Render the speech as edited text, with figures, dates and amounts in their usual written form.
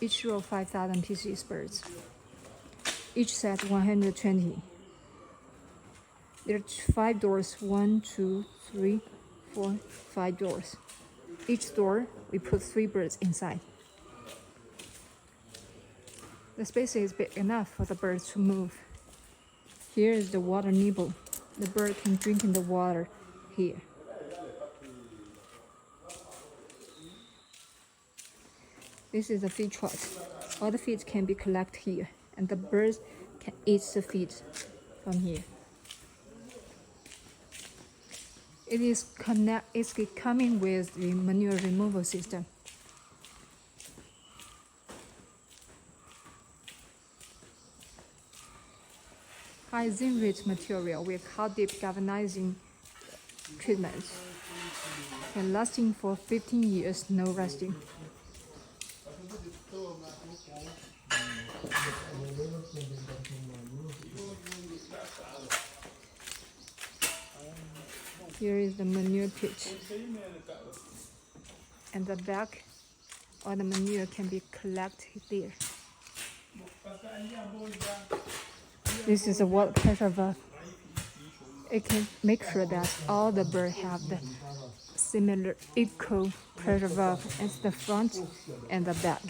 Each row 5,000 pieces birds. Each set 120. There are 5 doors, 1, 2, 3, 4, 5 doors. Each door, we put 3 birds inside. The space is big enough for the birds to move. Here is the water nibble. The bird can drink in the water here. This is a feed trough. All the feeds can be collected here, and the birds can eat the feeds from here. It's coming with the manure removal system. High zinc rich material with hot dip galvanizing treatment, and lasting for 15 years, no rusting. Here is the manure pit, and the back, all the manure can be collected there. This is a water pressure valve. It can make sure that all the birds have the similar equal pressure valve as the front and the back.